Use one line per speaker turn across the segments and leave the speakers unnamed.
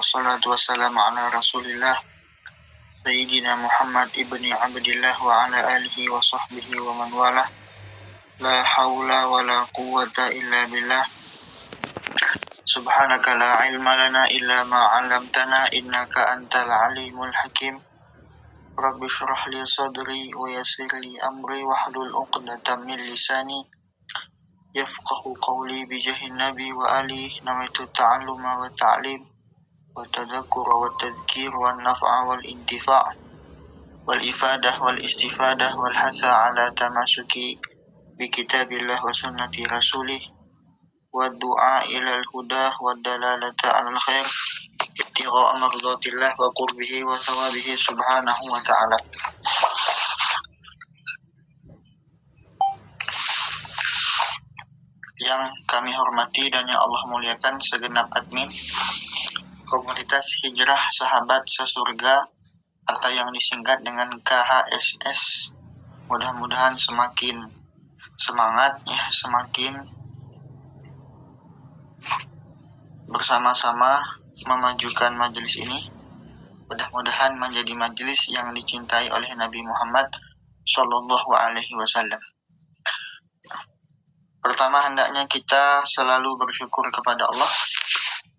wassalatu wassalamu ala rasulillah Sayyidina Muhammad ibni Abdillah wa ala alihi wa sahbihi wa man wala. La hawla wa la quwwata illa billah. Subhanaka la ilma lana illa ma 'allamtana innaka antal alimul hakim. Rabbi shrah li sadri wa yassir li amri wahlul 'uqdatam min lisani yafqahu qawli bijahin nabi wa alihi. Nawaitu ta'alluma wa ta'lim wa tadhakkura wa tadhkir wa naf'a wal intifa' wal ifadah wal istifadah wal hasa ala tamasuki bi kitabillah wa sunnati rasulih wa du'a ilal huda wa dalalata alal khair ibtigha'a mardatillah wa qurbihi wa thawabihi subhanahu wa ta'ala. Yang kami hormati dan yang Allah muliakan segenap admin komunitas hijrah sahabat sesurga atau yang disingkat dengan KHSS. Mudah-mudahan semakin semangat ya, semakin bersama-sama memajukan majelis ini. Mudah-mudahan menjadi majelis yang dicintai oleh Nabi Muhammad Sallallahu Alaihi Wasallam. Pertama, hendaknya kita selalu bersyukur kepada Allah.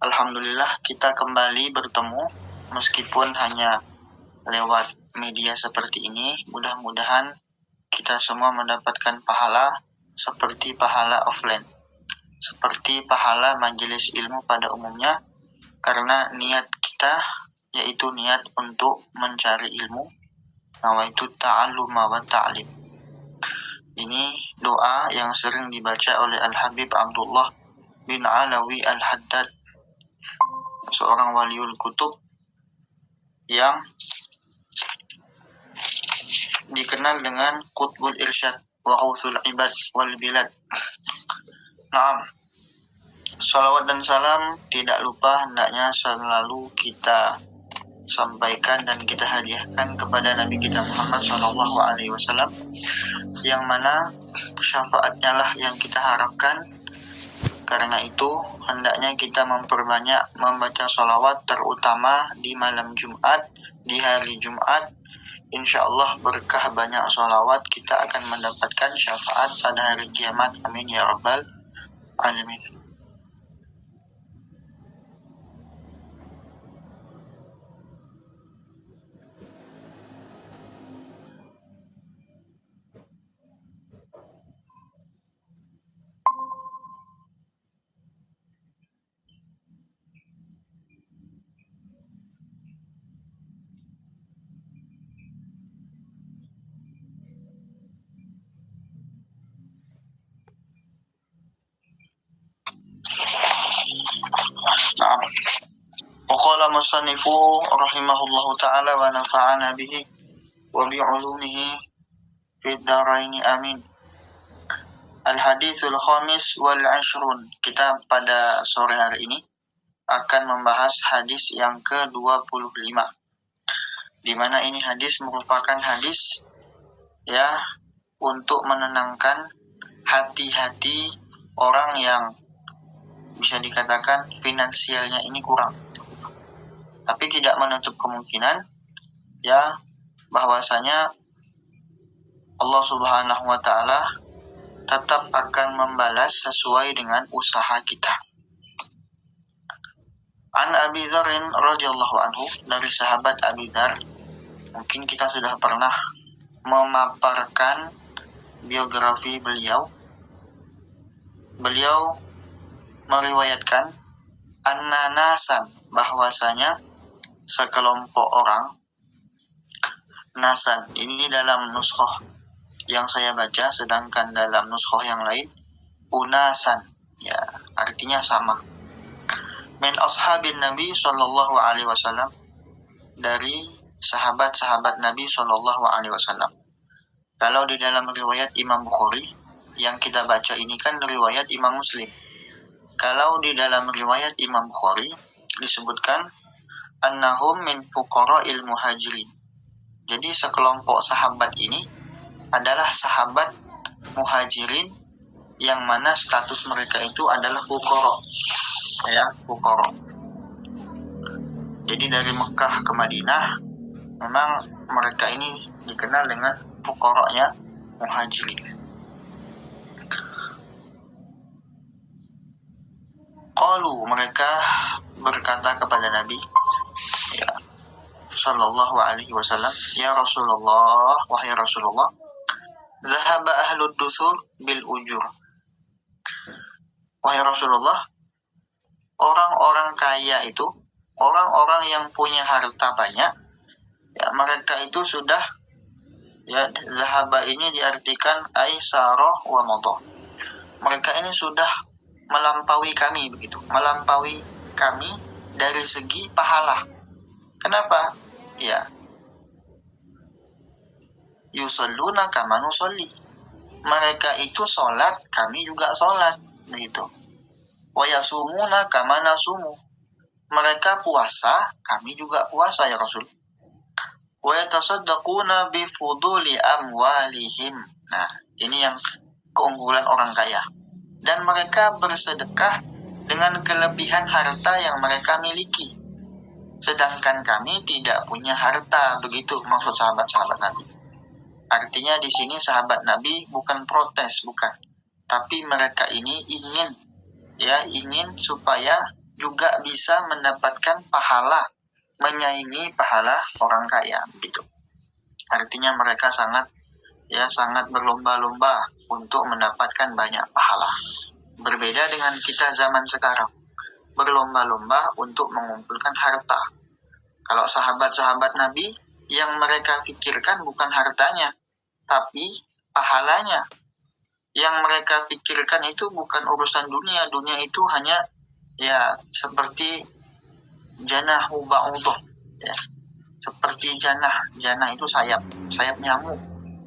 Alhamdulillah kita kembali bertemu meskipun hanya lewat media seperti ini. Mudah-mudahan kita semua mendapatkan pahala seperti pahala offline, seperti pahala majelis ilmu pada umumnya, karena niat kita yaitu niat untuk mencari ilmu. Nawaitu ta'alluma wa ta'lim. Ini doa yang sering dibaca oleh Al-Habib Abdullah bin Alawi Al-Haddad, seorang waliul kutub yang dikenal dengan Qutbul Irsyad wa Ghawthul Ibad wal Bilad. Naam. Salawat dan salam tidak lupa hendaknya selalu kita sampaikan dan kita hadiahkan kepada Nabi kita Muhammad Sallallahu Alaihi Wasallam, yang mana syafaatnya lah yang kita harapkan. Karena itu hendaknya kita memperbanyak membaca salawat, terutama di malam Jumat, di hari Jumat. Insya Allah berkah banyak salawat kita akan mendapatkan syafaat pada hari kiamat. Amin ya rabbal alamin. Naam. Waqala musannifu rahimahullahu ta'ala wa nafa'ana bihi wa bi'ulumihi fid dharaini amin. Al-hadithul khamis wal ashrun. Kita pada sore hari ini akan membahas hadis yang ke-25, di mana ini hadis merupakan hadis ya untuk menenangkan hati-hati orang yang bisa dikatakan finansialnya ini kurang. Tapi tidak menutup kemungkinan ya bahwasanya Allah Subhanahu wa taala tetap akan membalas sesuai dengan usaha kita. An Abi Dzar radhiyallahu anhu, dari sahabat Abi Dzar. Mungkin kita sudah pernah memaparkan biografi beliau. Beliau meriwayatkan anna nasan, bahwasanya sekelompok orang. Nasan ini dalam nuskhah yang saya baca, sedangkan dalam nuskhah yang lain unasan, ya artinya sama. Min ashabin Nabi sallallahu alaihi wasallam, dari sahabat-sahabat Nabi sallallahu alaihi wasallam. Kalau di dalam riwayat Imam Bukhari yang kita baca ini kan riwayat Imam Muslim. Kalau di dalam riwayat Imam Bukhari disebutkan annahum min fuqara'il muhajirin. Jadi sekelompok sahabat ini adalah sahabat muhajirin yang mana status mereka itu adalah fuqara, ya, fuqara. Jadi dari Mekah ke Madinah memang mereka ini dikenal dengan fuqara'nya muhajirin. Qalu, mereka berkata kepada Nabi ya sallallahu alaihi wasallam, ya Rasulullah, wahai Rasulullah, dhahaba ahlud dusur bil ujur. Wahai Rasulullah, orang-orang kaya itu, orang-orang yang punya harta banyak, ya mereka itu sudah, ya zahaba ini diartikan aisaro wa modo. Mereka ini sudah melampaui kami, begitu, melampaui kami dari segi pahala. Kenapa? Ya, yusalluna kama nusolli. Mereka itu sholat, kami juga sholat, begitu. Wa yasumuna kama nasumu. Mereka puasa, kami juga puasa, ya Rasul. Wa yatasaddaquna bi fuduli amwalihim. Nah, ini yang keunggulan orang kaya. Dan mereka bersedekah dengan kelebihan harta yang mereka miliki. Sedangkan kami tidak punya harta, begitu maksud sahabat-sahabat Nabi. Artinya di sini sahabat Nabi bukan protes, bukan. Tapi mereka ini ingin supaya juga bisa mendapatkan pahala, menyaingi pahala orang kaya, begitu. Artinya mereka sangat berlomba-lomba untuk mendapatkan banyak pahala. Berbeda dengan kita zaman sekarang, berlomba-lomba untuk mengumpulkan harta. Kalau sahabat-sahabat Nabi, yang mereka pikirkan bukan hartanya, tapi pahalanya. Yang mereka pikirkan itu bukan urusan dunia. Dunia itu hanya ya seperti janahu ba'udah, ya. Seperti janah itu sayap nyamuk.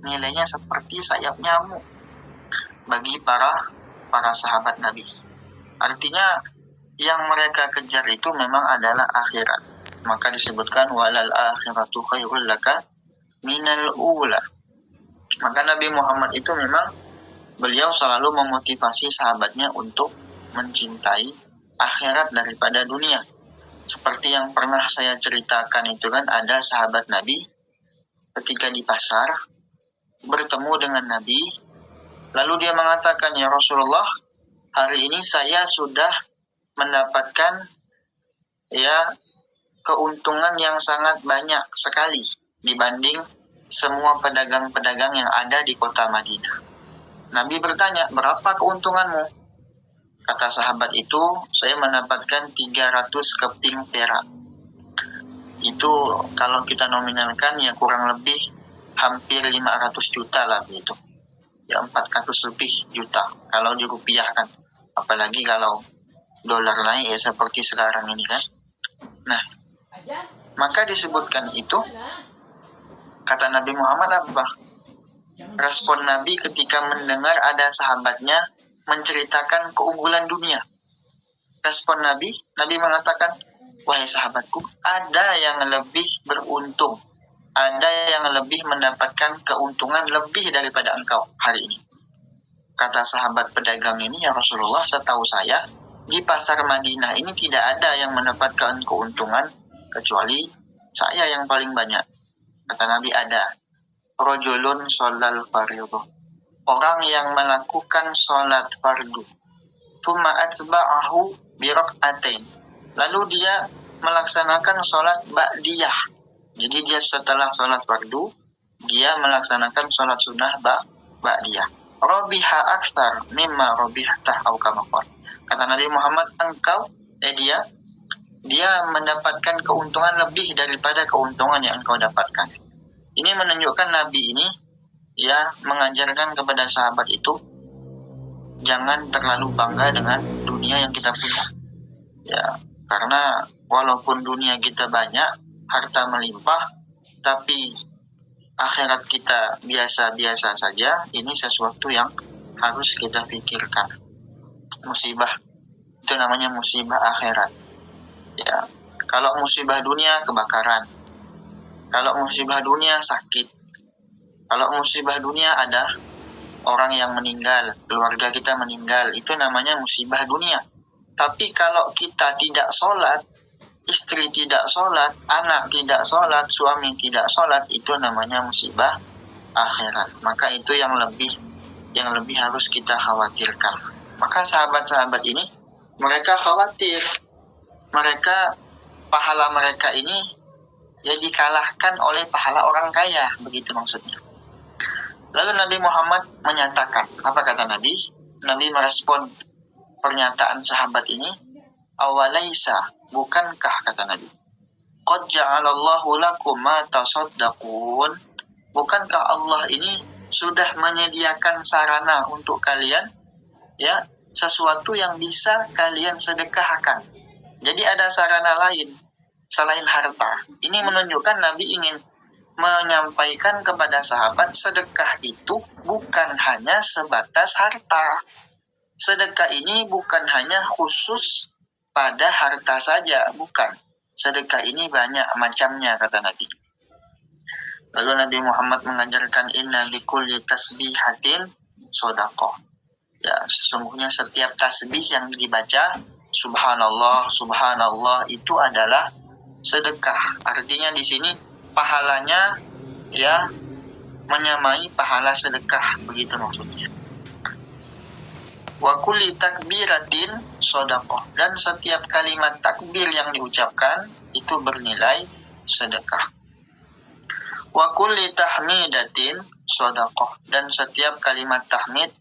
Nilainya seperti sayap nyamuk bagi para sahabat Nabi. Artinya yang mereka kejar itu memang adalah akhirat. Maka disebutkan walal akhiratu khairul laka minal ula. Maka Nabi Muhammad itu memang beliau selalu memotivasi sahabatnya untuk mencintai akhirat daripada dunia. Seperti yang pernah saya ceritakan itu kan, ada sahabat Nabi ketika di pasar bertemu dengan Nabi, lalu dia mengatakan, ya Rasulullah, hari ini saya sudah mendapatkan keuntungan yang sangat banyak sekali dibanding semua pedagang-pedagang yang ada di kota Madinah. Nabi bertanya, berapa keuntunganmu? Kata sahabat itu, saya mendapatkan 300 keping perak. Itu kalau kita nominalkan ya kurang lebih hampir 500 juta lah begitu. Ya 400 lebih juta kalau dirupiahkan. Apalagi kalau dolar naik ya seperti sekarang ini kan. Nah, maka disebutkan itu, kata Nabi Muhammad apa? Respon Nabi ketika mendengar ada sahabatnya menceritakan keunggulan dunia. Respon Nabi mengatakan, wahai sahabatku, ada yang lebih beruntung, ada yang lebih mendapatkan keuntungan lebih daripada engkau hari ini. Kata sahabat pedagang ini, ya Rasulullah, setahu saya di pasar Madinah ini tidak ada yang mendapatkan keuntungan kecuali saya yang paling banyak. Kata Nabi, ada rajulun sholal fardhu, orang yang melakukan sholat fardu, thumma atba'ahu bi rak'atain, lalu dia melaksanakan sholat ba'diyah. Jadi dia setelah sholat fardu, dia melaksanakan sholat sunnah ba'diyah. Rabiha aktsar mimma rabihta au kama qala. Kata Nabi Muhammad, dia mendapatkan keuntungan lebih daripada keuntungan yang engkau dapatkan. Ini menunjukkan Nabi ini mengajarkan kepada sahabat itu jangan terlalu bangga dengan dunia yang kita punya. Ya, karena walaupun dunia kita banyak, harta melimpah, tapi akhirat kita biasa-biasa saja, ini sesuatu yang harus kita pikirkan. Musibah, itu namanya musibah akhirat. Ya, kalau musibah dunia kebakaran, kalau musibah dunia sakit, kalau musibah dunia ada orang yang meninggal, keluarga kita meninggal, itu namanya musibah dunia. Tapi kalau kita tidak sholat, istri tidak sholat, anak tidak sholat, suami tidak sholat, itu namanya musibah akhirat. Maka itu yang lebih harus kita khawatirkan. Maka sahabat-sahabat ini mereka khawatir, pahala mereka ini ya dikalahkan oleh pahala orang kaya, begitu maksudnya. Lalu Nabi Muhammad menyatakan, apa kata Nabi? Nabi merespon pernyataan sahabat ini, awalaisa, bukankah, kata Nabi, qad ja'alallahu lakum ma tasaddaqun, bukankah Allah ini sudah menyediakan sarana untuk kalian, ya, sesuatu yang bisa kalian sedekahkan. Jadi ada sarana lain selain harta. Ini menunjukkan Nabi ingin menyampaikan kepada sahabat, sedekah itu bukan hanya sebatas harta. Sedekah ini bukan hanya khusus pada harta saja, bukan. Sedekah ini banyak macamnya, kata Nabi. Lalu Nabi Muhammad mengajarkan, inna bikulli tasbihatin sodaqah. Ya, sesungguhnya setiap tasbih yang dibaca, subhanallah, subhanallah, itu adalah sedekah. Artinya di sini pahalanya ya menyamai pahala sedekah, begitu maksudnya. Wa kulli takbiratin shadaqah, dan setiap kalimat takbir yang diucapkan itu bernilai sedekah. Wa kulli tahmidatin shadaqah, dan setiap kalimat tahmid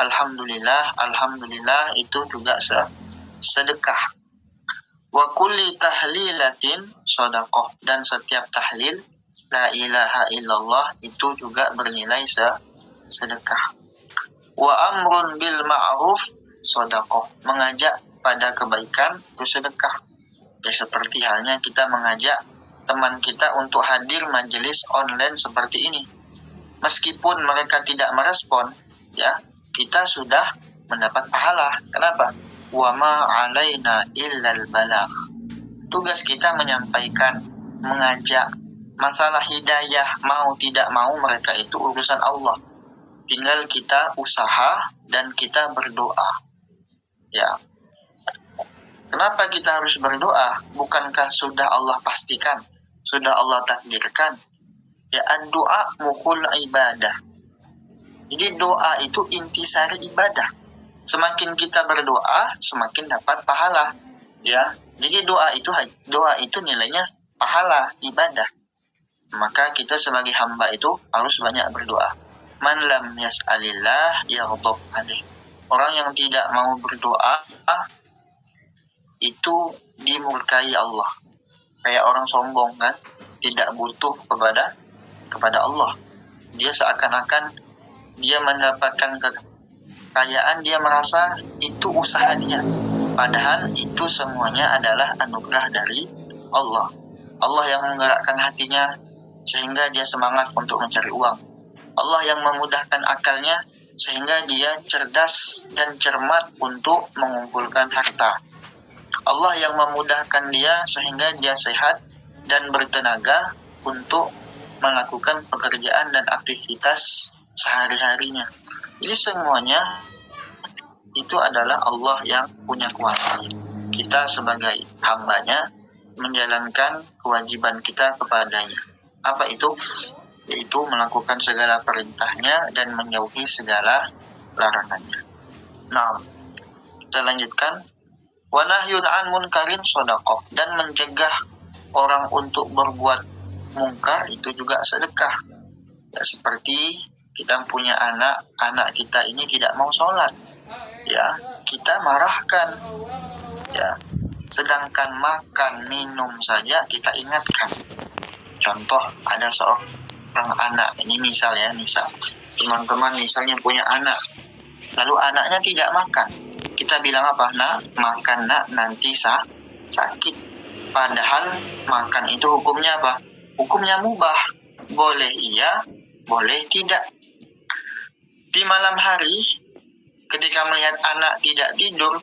alhamdulillah, alhamdulillah, itu juga sedekah. Wa kulli tahlilatin shadaqah, dan setiap tahlil la ilaha illallah itu juga bernilai sedekah. Wa amrun bil ma'ruf shadaqah, mengajak pada kebaikan itu sedekah. Ya, seperti halnya kita mengajak teman kita untuk hadir majelis online seperti ini. Meskipun mereka tidak merespon, ya, kita sudah mendapat pahala. Kenapa? Wa ma 'alaina illal balagh. Tugas kita menyampaikan, mengajak. Masalah hidayah mau tidak mau mereka itu urusan Allah. Tinggal kita usaha dan kita berdoa. Ya. Kenapa kita harus berdoa? Bukankah sudah Allah pastikan, sudah Allah takdirkan? Ya, doa mukhul ibadah. Jadi doa itu intisari ibadah. Semakin kita berdoa, semakin dapat pahala. Ya, jadi doa itu nilainya pahala ibadah. Maka kita sebagai hamba itu harus banyak berdoa. Man lam yas'alillah yaghdab alaih. Orang yang tidak mau berdoa itu dimurkai Allah. Kayak orang sombong kan, tidak butuh kepada Allah. Dia seakan-akan dia mendapatkan kekayaan, dia merasa itu usaha dia. Padahal itu semuanya adalah anugerah dari Allah. Allah yang menggerakkan hatinya sehingga dia semangat untuk mencari uang. Allah yang memudahkan akalnya sehingga dia cerdas dan cermat untuk mengumpulkan harta. Allah yang memudahkan dia sehingga dia sehat dan bertenaga untuk melakukan pekerjaan dan aktivitas sehari-harinya. Jadi semuanya itu adalah Allah yang punya kuasa. Kita sebagai hambanya menjalankan kewajiban kita kepadanya. Apa itu? Yaitu melakukan segala perintahnya dan menjauhi segala larangannya. Nah, kita lanjutkan. Wa nahyun an munkarin shadaqah, dan mencegah orang untuk berbuat mungkar itu juga sedekah. Ya, seperti kita punya anak kita ini tidak mau sholat, ya, kita marahkan, ya, sedangkan makan minum saja kita ingatkan. Contoh, ada seorang anak, ini misal teman-teman misalnya punya anak, lalu anaknya tidak makan, kita bilang apa? Nak, makan nak, nanti sakit. Padahal makan itu hukumnya apa? Hukumnya mubah. Boleh iya, boleh tidak. Di malam hari, ketika melihat anak tidak tidur,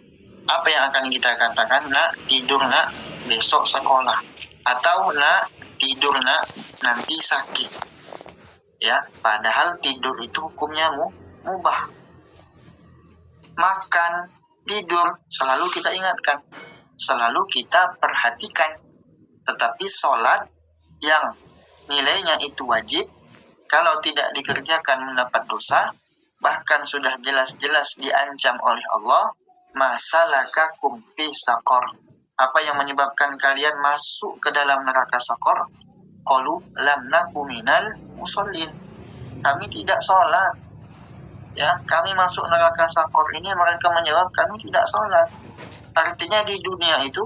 apa yang akan kita katakan? Nak, tidur nak, besok sekolah. Atau nak, tidur nak, nanti sakit. Ya, padahal tidur itu hukumnya mubah. Makan, tidur, selalu kita ingatkan. selalu kita perhatikan. Tetapi sholat yang nilainya itu wajib, kalau tidak dikerjakan mendapat dosa, bahkan sudah jelas-jelas diancam oleh Allah, masalakakum fi saqar. Apa yang menyebabkan kalian masuk ke dalam neraka saqar? Qalu lam naku minal musallin. Kami tidak sholat. Ya, kami masuk neraka saqar ini mereka menjawab kami tidak sholat. Artinya di dunia itu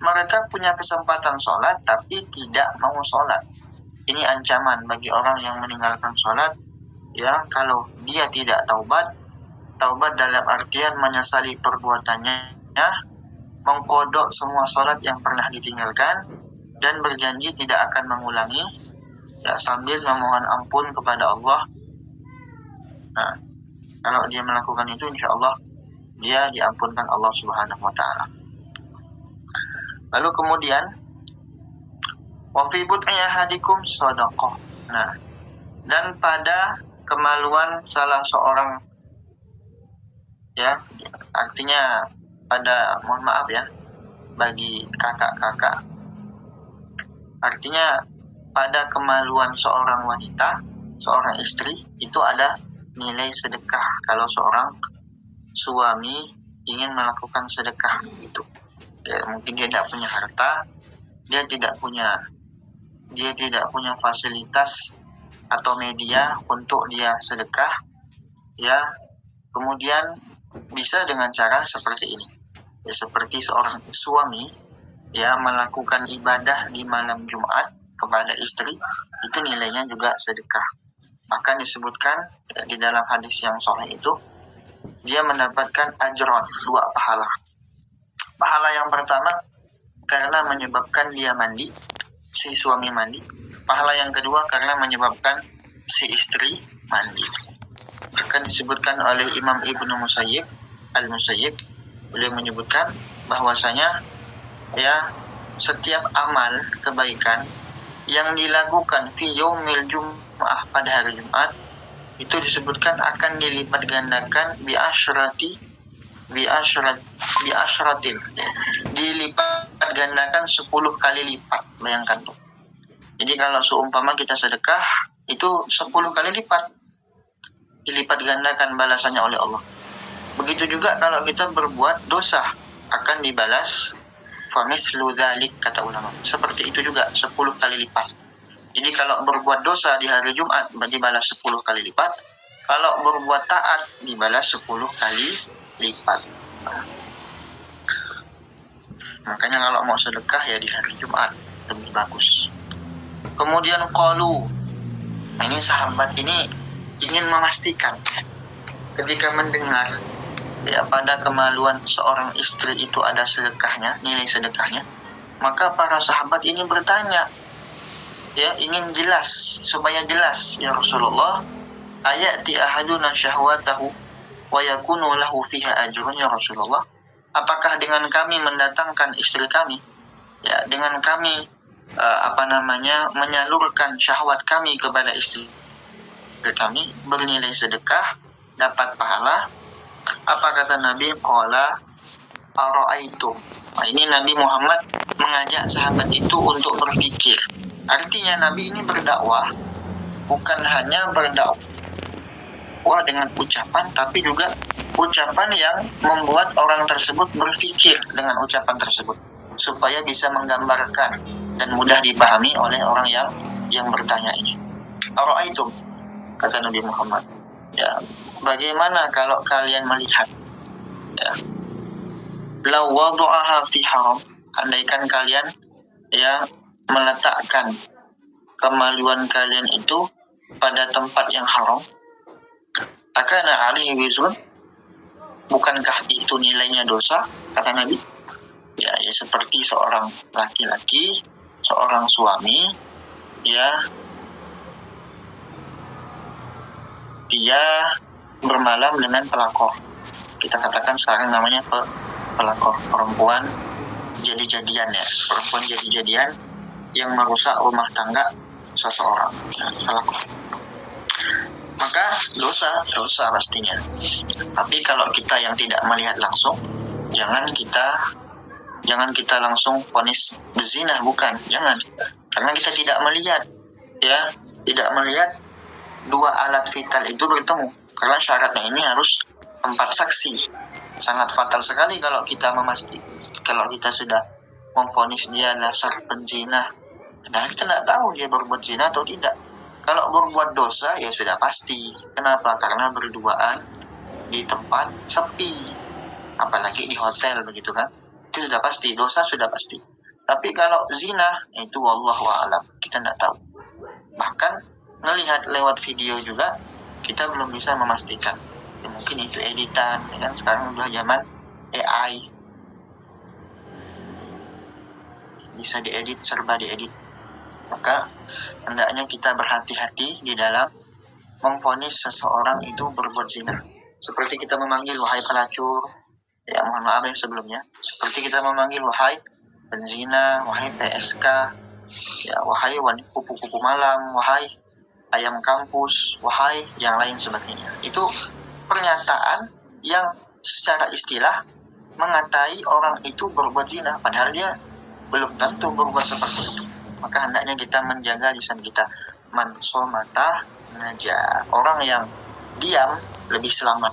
mereka punya kesempatan sholat tapi tidak mau sholat. Ini ancaman bagi orang yang meninggalkan sholat. Ya, kalau dia tidak taubat dalam artian menyesali perbuatannya, mengkodok semua sholat yang pernah ditinggalkan dan berjanji tidak akan mengulangi, ya, sambil memohon ampun kepada Allah. Nah, kalau dia melakukan itu, insya Allah dia diampunkan Allah Subhanahu wa Ta'ala. Lalu kemudian, wa fi bud'i ahadikum shadaqah. Nah, dan pada kemaluan salah seorang, ya, artinya pada, mohon maaf ya, bagi kakak-kakak, artinya pada kemaluan seorang wanita, seorang istri, itu ada nilai sedekah. Kalau seorang suami ingin melakukan sedekah itu, ya, mungkin dia tidak punya harta, dia tidak punya fasilitas atau media untuk dia sedekah, ya, kemudian bisa dengan cara seperti ini, ya, seperti seorang suami, ya, melakukan ibadah di malam Jumat kepada istri, itu nilainya juga sedekah. Maka disebutkan di dalam hadis yang sahih itu, dia mendapatkan ajron, 2 pahala. Pahala yang pertama karena menyebabkan dia mandi, si suami mandi. Pahala yang kedua karena menyebabkan si istri mandi. Akan disebutkan oleh Imam Ibnu Musayyib Al-Musayyib, beliau menyebutkan bahwasanya, ya, setiap amal kebaikan yang dilakukan fi yaumil jum'ah, pada hari Jumat, itu disebutkan akan dilipat gandakan bi asyratin, dilipat gandakan 10 kali lipat. Bayangkan tuh. Jadi kalau seumpama kita sedekah, itu 10 kali lipat dilipat gandakan balasannya oleh Allah. Begitu juga kalau kita berbuat dosa, akan dibalas famithlu dzalik, kata ulama. Seperti itu juga 10 kali lipat. Jadi kalau berbuat dosa di hari Jumat dibalas 10 kali lipat. Kalau berbuat taat dibalas 10 kali lipat. Makanya kalau mau sedekah ya di hari Jumat lebih bagus. Kemudian qalu, ini sahabat ini ingin memastikan ketika mendengar, ya, pada kemaluan seorang istri itu ada sedekahnya, nilai sedekahnya, maka para sahabat ini bertanya, ya, ingin jelas, supaya jelas, ya Rasulullah, ayati ahaduna syahwatahu wa yakunu lahu fiha ajrun, ya Rasulullah, apakah dengan kami mendatangkan istri kami, ya, dengan kami menyalurkan syahwat kami kepada istri kami, bernilai sedekah, dapat pahala? Apa kata Nabi? Qala ara'aitum. Nah, ini Nabi Muhammad mengajak sahabat itu untuk berpikir. Artinya Nabi ini berdakwah, bukan hanya berdakwah dengan ucapan, tapi juga ucapan yang membuat orang tersebut berpikir dengan ucapan tersebut, supaya bisa menggambarkan dan mudah dipahami oleh orang yang bertanya ini. Ara'aitum, kata Nabi Muhammad, ya, bagaimana kalau kalian melihat, ya, law wada'aha fi haram, andaikan kalian, ya, meletakkan kemaluan kalian itu pada tempat yang haram, akana alaihi wizrun, bukankah itu nilainya dosa, kata Nabi? Ya, seperti seorang laki-laki, seorang suami, ya, dia bermalam dengan pelakor. Kita katakan sekarang namanya pelakor, perempuan jadi-jadian, ya, perempuan jadi-jadian yang merusak rumah tangga seseorang, pelakor. Maka dosa pastinya. Tapi kalau kita yang tidak melihat langsung, jangan kita Jangan kita langsung vonis berzina, bukan, jangan. Karena kita tidak melihat, ya, tidak melihat dua alat vital itu bertemu. Karena syaratnya ini harus 4 saksi. Sangat fatal sekali kalau kita kalau kita sudah memvonis dia dasar penzina, dan kita tidak tahu dia berbuat zina atau tidak. Kalau berbuat dosa ya sudah pasti. Kenapa? Karena berduaan di tempat sepi, apalagi di hotel begitu kan, itu sudah pasti, dosa sudah pasti. Tapi kalau zina itu wallahu a'lam, kita tidak tahu. Bahkan melihat lewat video juga kita belum bisa memastikan. Ya, mungkin itu editan, ya kan, sekarang udah zaman AI, bisa diedit, serba diedit. Maka hendaknya kita berhati-hati di dalam memvonis seseorang itu berbuat zina. Seperti kita memanggil wahai pelacur, ya mohon maaf yang sebelumnya, seperti kita memanggil wahai penzina, wahai PSK, ya wahai kupu-kupu malam, wahai ayam kampus, wahai yang lain sebagainya. Itu pernyataan yang secara istilah mengatai orang itu berbuat zina, padahal dia belum tentu berbuat seperti itu. Maka hendaknya kita menjaga lisan kita. Man somata naja. Orang yang diam lebih selamat.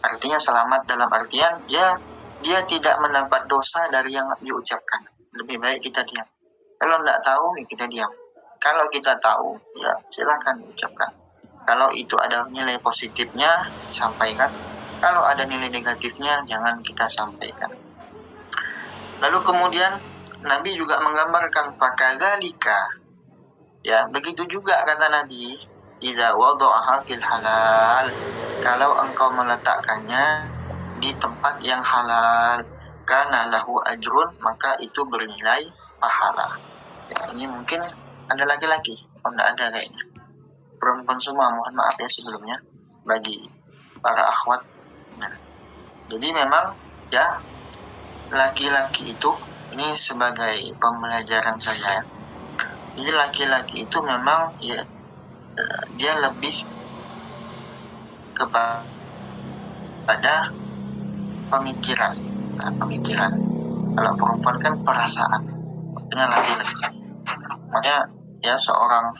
Artinya selamat dalam artian dia tidak mendapat dosa dari yang diucapkan. Lebih baik kita diam. Kalau tidak tahu ya kita diam. Kalau kita tahu ya silakan ucapkan. Kalau itu ada nilai positifnya sampaikan. Kalau ada nilai negatifnya jangan kita sampaikan. Lalu kemudian Nabi juga menggambarkan fakadzalika, ya begitu juga kata Nabi, idza wada'aha fil halal, kalau engkau meletakkannya di tempat yang halal, kana lahu ajrun, maka itu bernilai pahala. Ya, ini mungkin ada laki-laki, tidak ada kayaknya. Perempuan semua, mohon maaf ya sebelumnya bagi para akhwat. Nah, jadi memang ya laki-laki itu, ini sebagai pembelajaran saya, jadi laki-laki itu memang ya dia lebih kepada pemikiran. Nah, pemikiran. Kalau perempuan kan perasaan, makanya laki-laki. Makanya ya seorang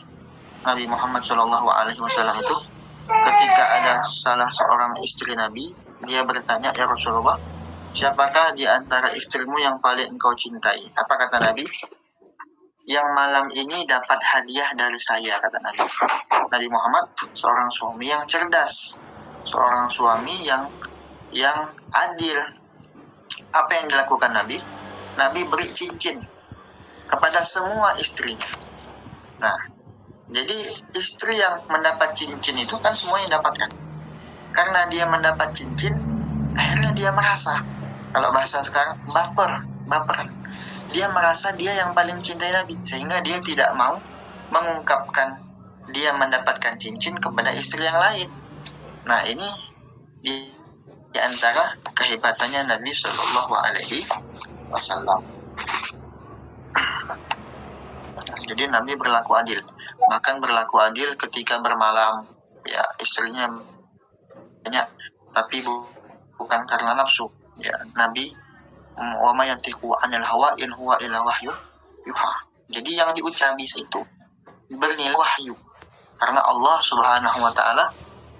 Nabi Muhammad SAW itu ketika ada salah seorang istri Nabi, dia bertanya, ya Rasulullah, siapakah di antara istrimu yang paling engkau cintai? Apa kata Nabi? Yang malam ini dapat hadiah dari saya, kata Nabi. Nabi Muhammad seorang suami yang cerdas, seorang suami yang adil. Apa yang dilakukan Nabi? Nabi beri cincin kepada semua istrinya. Nah, jadi istri yang mendapat cincin itu kan semuanya dapatkan. Karena dia mendapat cincin, akhirnya dia merasa, kalau bahasa sekarang, baperan. Dia merasa dia yang paling cintai Nabi, sehingga dia tidak mau mengungkapkan dia mendapatkan cincin kepada istri yang lain. Nah, ini di antara kehebatannya Nabi Shallallahu Alaihi Wasallam. Jadi Nabi berlaku adil, bahkan berlaku adil ketika bermalam, ya istrinya banyak, tapi bukan karena nafsu. Ya, Nabi wa ma yantiqu 'anil hawa in huwa illa wahyu yuha. Jadi yang diucapi itu bernilai wahyu, karena Allah Subhanahu wa taala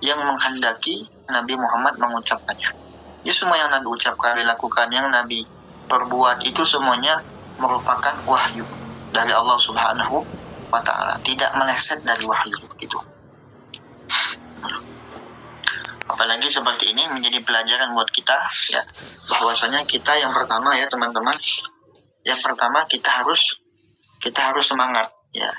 yang menghendaki Nabi Muhammad mengucapkannya. Jadi semua yang Nabi ucapkan, dilakukan, yang Nabi perbuat itu semuanya merupakan wahyu dari Allah Subhanahu wa taala, tidak meleset dari wahyu itu. Apalagi seperti ini menjadi pelajaran buat kita, ya, bahwasanya kita yang pertama ya teman-teman, yang pertama kita harus semangat, ya,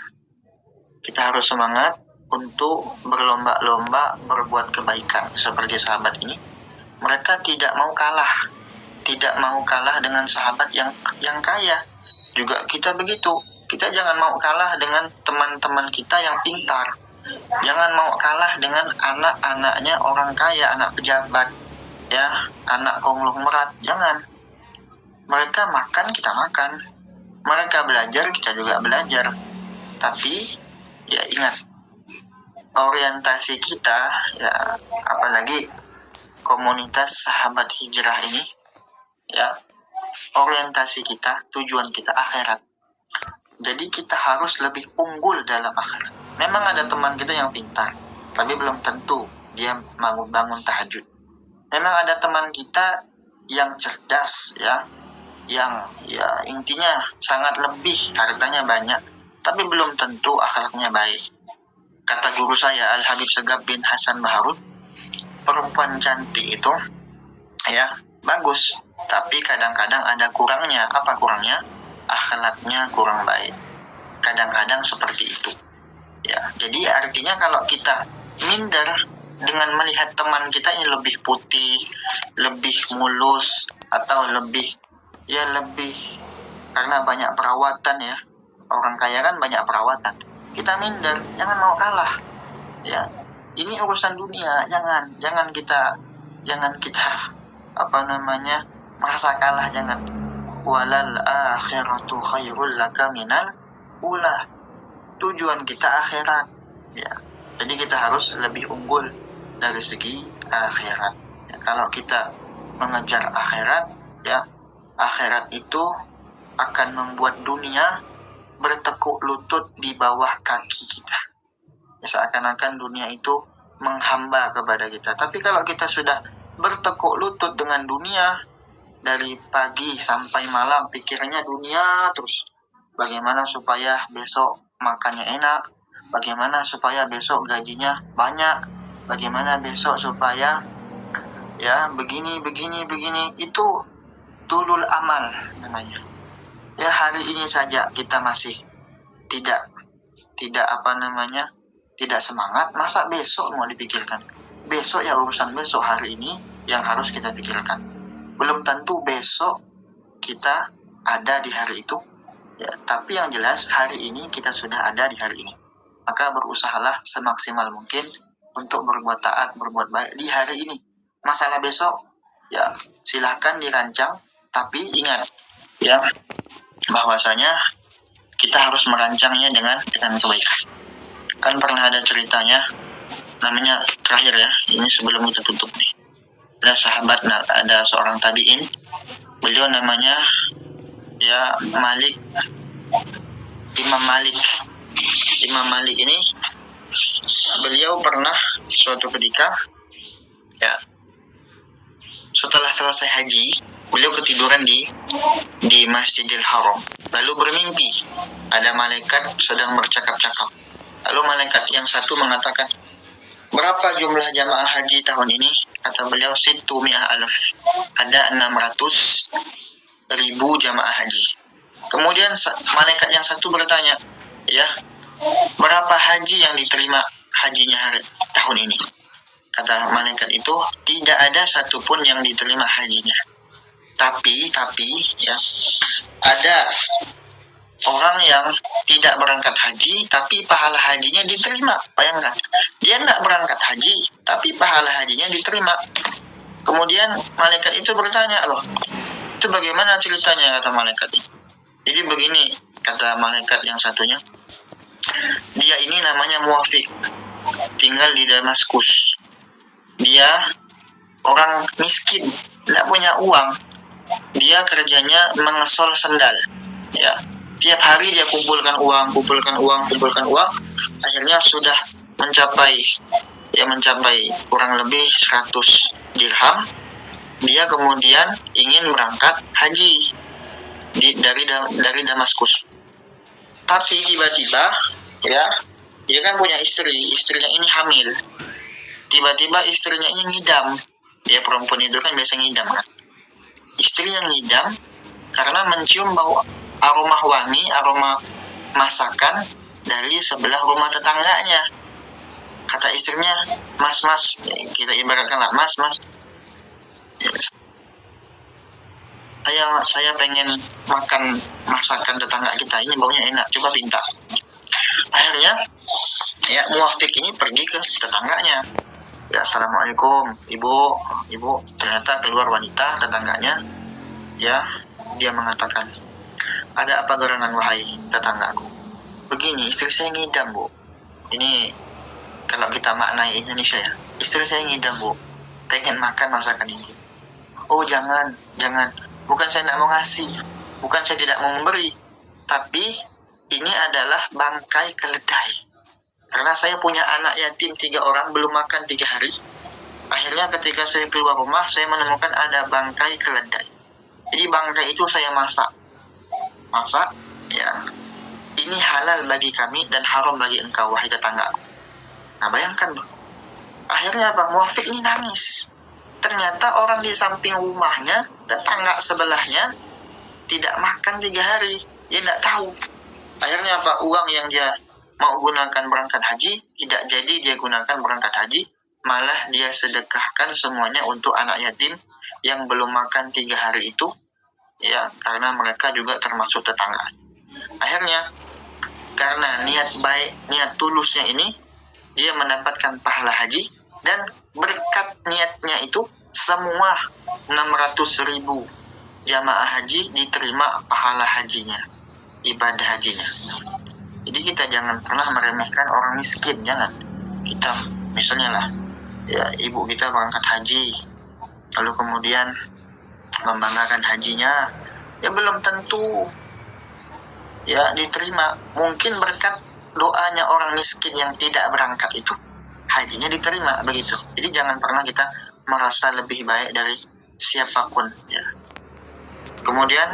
kita harus semangat untuk berlomba-lomba berbuat kebaikan. Seperti sahabat ini, mereka tidak mau kalah dengan sahabat yang kaya. Juga kita begitu, kita jangan mau kalah dengan teman-teman kita yang pintar. Jangan mau kalah dengan anak-anaknya orang kaya, anak pejabat, ya, anak konglomerat. Jangan. Mereka makan, kita makan. Mereka belajar, kita juga belajar. Tapi ya ingat, orientasi kita, ya apalagi komunitas sahabat hijrah ini, ya orientasi kita, tujuan kita akhirat. Jadi kita harus lebih unggul dalam akhirat. Memang ada teman kita yang pintar, tapi belum tentu dia bangun tahajud. Memang ada teman kita yang cerdas, yang intinya sangat lebih, hartanya banyak, tapi belum tentu akhlaknya baik. Kata guru saya Al-Habib Segaf bin Hasan Baharud, perempuan cantik itu bagus, tapi kadang-kadang ada kurangnya. Apa kurangnya? Akhlaknya kurang baik. Kadang-kadang seperti itu. Jadi artinya kalau kita minder dengan melihat teman kita ini lebih putih, lebih mulus, atau lebih karena banyak perawatan ya. Orang kaya kan banyak perawatan. Kita minder, jangan mau kalah. Ini urusan dunia, jangan kita merasa kalah, jangan. Walal akhiratu khairul laka minal ula. Tujuan kita akhirat. Jadi kita harus lebih unggul dari segi akhirat. Kalau kita mengejar akhirat, akhirat itu akan membuat dunia bertekuk lutut di bawah kaki kita. Seakan-akan dunia itu menghamba kepada kita. Tapi kalau kita sudah bertekuk lutut dengan dunia, dari pagi sampai malam pikirannya dunia terus. Bagaimana supaya besok makannya enak, bagaimana supaya besok gajinya banyak, bagaimana besok supaya begini, itu tulul amal namanya. Hari ini saja kita masih tidak semangat, masa besok mau dipikirkan? Besok urusan besok, hari ini yang harus kita pikirkan. Belum tentu besok kita ada di hari itu, tapi yang jelas hari ini kita sudah ada di hari ini. Maka berusahalah semaksimal mungkin untuk berbuat taat, berbuat baik di hari ini. Masalah besok, silahkan dirancang, tapi ingat, bahwasanya kita harus merancangnya dengan kebaikan. Kan pernah ada ceritanya, namanya terakhir ini sebelum kita tutup nih. Ada sahabat, ada seorang tabi'in, beliau namanya Imam Malik ini, beliau pernah suatu ketika setelah selesai haji, beliau ketiduran di Masjidil Haram, lalu bermimpi ada malaikat sedang bercakap-cakap. Lalu malaikat yang satu mengatakan, berapa jumlah jamaah haji tahun ini? Kata beliau, 600.000. Ada 600.000 jamaah haji. Kemudian malaikat yang satu bertanya, berapa haji yang diterima hajinya tahun ini? Kata malaikat itu, tidak ada satupun yang diterima hajinya. Tapi ada orang yang tidak berangkat haji, tapi pahala hajinya diterima. Bayangkan, dia tidak berangkat haji, tapi pahala hajinya diterima. Kemudian malaikat itu bertanya, loh, itu bagaimana ceritanya? Kata malaikat itu. Jadi begini, kata malaikat yang satunya, dia ini namanya Muwafiq, tinggal di Damaskus. Dia orang miskin, tidak punya uang. Dia kerjanya mengesol sendal. Tiap hari dia kumpulkan uang. Akhirnya sudah mencapai kurang lebih 100 dirham. Dia kemudian ingin berangkat haji dari Damaskus. Tapi tiba-tiba dia kan punya istrinya ini hamil. Tiba-tiba istrinya ini ngidam. Perempuan itu kan biasa ngidam kan. Istri yang ngidam karena mencium bau aroma wangi, aroma masakan dari sebelah rumah tetangganya. Kata istrinya, mas, kita ibaratkan lah, mas, saya pengen makan masakan tetangga kita, ini baunya enak, coba pinta. Akhirnya Muwafiq ini pergi ke tetangganya. Assalamualaikum, ibu. Ternyata keluar wanita tetangganya. Dia mengatakan, ada apa gerangan wahai tetanggaku? Begini, istri saya ngidam, Bu. Ini kalau kita maknai Indonesia istri saya ngidam, Bu. Pengen makan masakan ini. Oh, jangan. bukan saya tidak mau ngasih, bukan saya tidak mau memberi, tapi ini adalah bangkai keledai. Karena saya punya anak yatim 3 orang, belum makan 3 hari. Akhirnya ketika saya keluar rumah, saya menemukan ada bangkai keledai. Jadi bangkai itu saya masak, ya. Ini halal bagi kami dan haram bagi engkau, wahai tetanggaku. Nah bayangkan, akhirnya apa? Muafiq ini nangis. Ternyata orang di samping rumahnya, tetangga sebelahnya, tidak makan 3 hari. Dia tidak tahu. Akhirnya apa? Uang yang dia mau gunakan berangkat haji, tidak jadi dia gunakan berangkat haji, malah dia sedekahkan semuanya untuk anak yatim yang belum makan 3 hari itu, ya, karena mereka juga termasuk tetangga. Akhirnya, karena niat baik, niat tulusnya ini, dia mendapatkan pahala haji, dan berkat niatnya itu, semua 600.000 jamaah haji diterima pahala hajinya, ibadah hajinya. Jadi kita jangan pernah meremehkan orang miskin, jangan. Kita misalnya lah, ya ibu kita berangkat haji, lalu kemudian membanggakan hajinya, ya belum tentu ya diterima. Mungkin berkat doanya orang miskin yang tidak berangkat itu, hajinya diterima, begitu. Jadi jangan pernah kita merasa lebih baik dari siapapun, ya. Kemudian,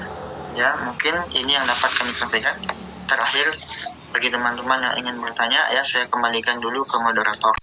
ya mungkin ini yang dapat kami sampaikan. Terakhir, bagi teman-teman yang ingin bertanya, ya saya kembalikan dulu ke moderator.